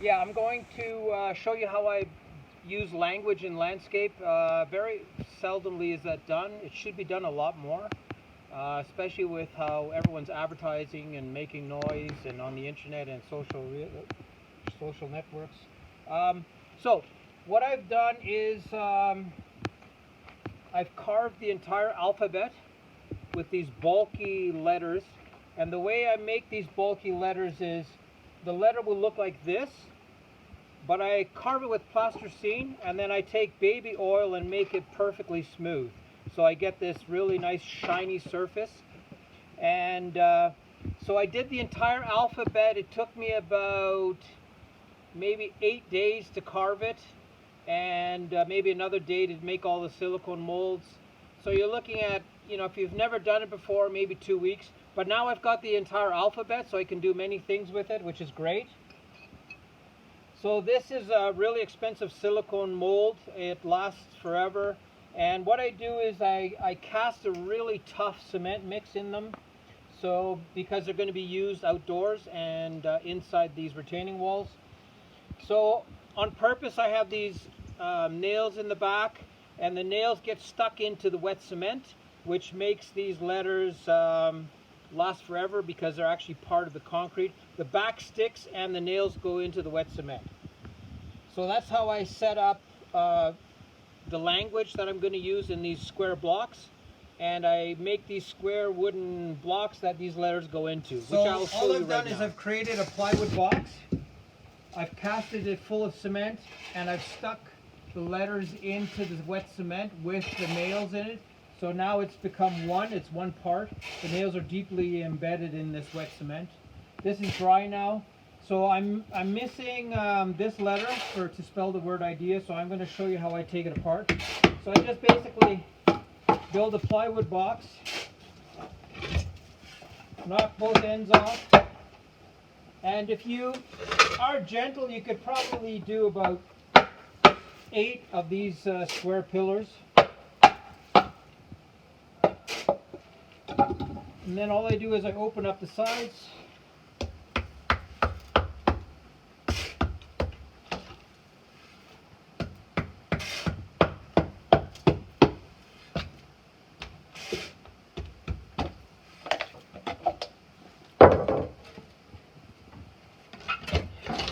Yeah, I'm going to show you how I use language in landscape. Very seldomly is that done. It should be done a lot more, especially with how everyone's advertising and making noise and on the internet and social networks. Um, so what I've done is I've carved the entire alphabet with these bulky letters. And the way I make these bulky letters is the letter will look like this, but I carve it with plasticine, and then I take baby oil and make it perfectly smooth. So I get this really nice shiny surface. And so I did the entire alphabet. It took me about maybe 8 days to carve it, and maybe another day to make all the silicone molds. So you're looking at, if you've never done it before, maybe 2 weeks. But now I've got the entire alphabet, so I can do many things with it, which is great. So this is a really expensive silicone mold. It lasts forever. And what I do is I cast a really tough cement mix in them. So because they're going to be used outdoors and inside these retaining walls. So on purpose I have these nails in the back, and the nails get stuck into the wet cement, which makes these letters last forever because they're actually part of the concrete. The back sticks and the nails go into the wet cement. So that's how I set up the language that I'm going to use in these square blocks. And I make these square wooden blocks that these letters go into. So which I'll show all I've done is I've created a plywood box. I've casted it full of cement, and I've stuck the letters into the wet cement with the nails in it. So now it's become one, it's one part. The nails are deeply embedded in this wet cement. This is dry now. So I'm missing this letter to spell the word idea, so I'm going to show you how I take it apart. So I just basically build a plywood box, knock both ends off, and if you are gentle, you could probably do about 8 of these square pillars. And then all I do is I open up the sides.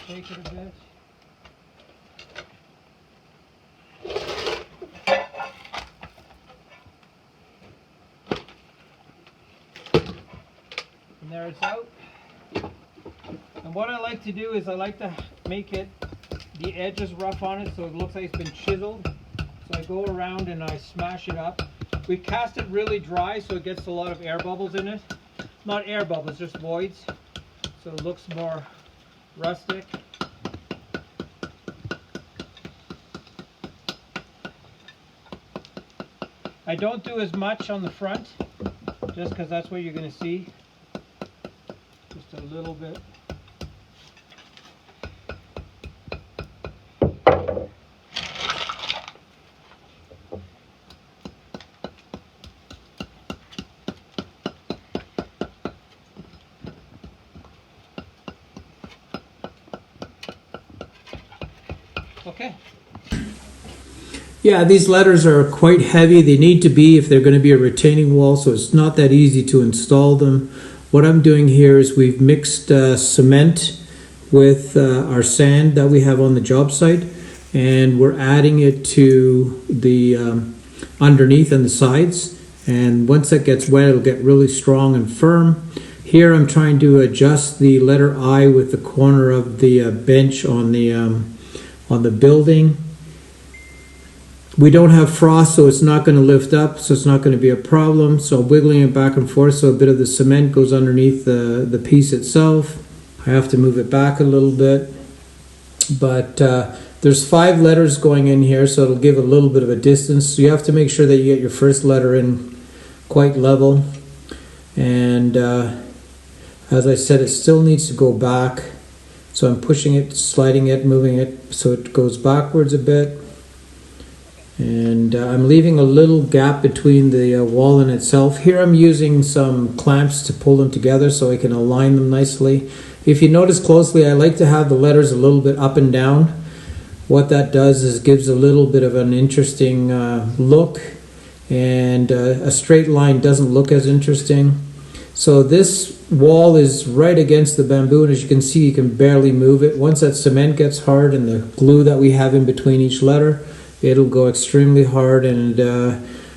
Take it a bit. And there it's out. And what I like to do is I like to make it, the edges rough on it so it looks like it's been chiseled. So I go around and I smash it up. We cast it really dry so it gets a lot of air bubbles in it. Not air bubbles, just voids. So it looks more rustic. I don't do as much on the front, just because that's what you're going to see. Just a little bit. Okay. Yeah, these letters are quite heavy. They need to be if they're going to be a retaining wall, so it's not that easy to install them. What I'm doing here is we've mixed cement with our sand that we have on the job site, and we're adding it to the underneath and the sides. And once that gets wet, it'll get really strong and firm. Here I'm trying to adjust the letter I with the corner of the bench on the building. We don't have frost, so it's not going to lift up, so it's not going to be a problem. So wiggling it back and forth so a bit of the cement goes underneath the piece itself. I have to move it back a little bit. But there's 5 letters going in here, so it'll give a little bit of a distance. So you have to make sure that you get your first letter in quite level. And as I said, it still needs to go back. So I'm pushing it, sliding it, moving it so it goes backwards a bit. And I'm leaving a little gap between the wall and itself. Here I'm using some clamps to pull them together so I can align them nicely. If you notice closely, I like to have the letters a little bit up and down. What that does is gives a little bit of an interesting look, and a straight line doesn't look as interesting. So this wall is right against the bamboo, and as you can see, you can barely move it. Once that cement gets hard and the glue that we have in between each letter, it'll go extremely hard. And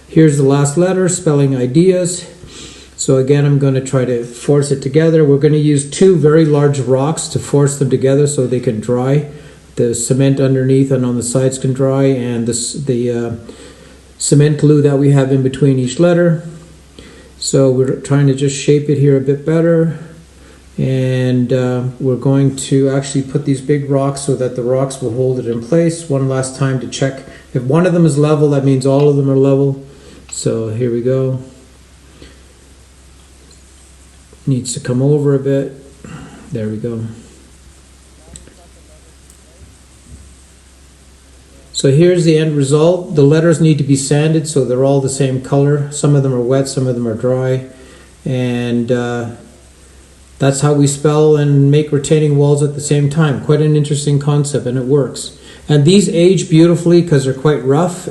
here's the last letter, spelling ideas. So again, I'm going to try to force it together. We're going to use 2 very large rocks to force them together so they can dry. The cement underneath and on the sides can dry, and the cement glue that we have in between each letter. So we're trying to just shape it here a bit better, and we're going to actually put these big rocks so that the rocks will hold it in place. One last time to check. If one of them is level, that means all of them are level. So here we go. Needs to come over a bit. There we go. So here's the end result. The letters need to be sanded so they're all the same color. Some of them are wet, some of them are dry. And that's how we spell and make retaining walls at the same time. Quite an interesting concept, and it works. And these age beautifully because they're quite rough.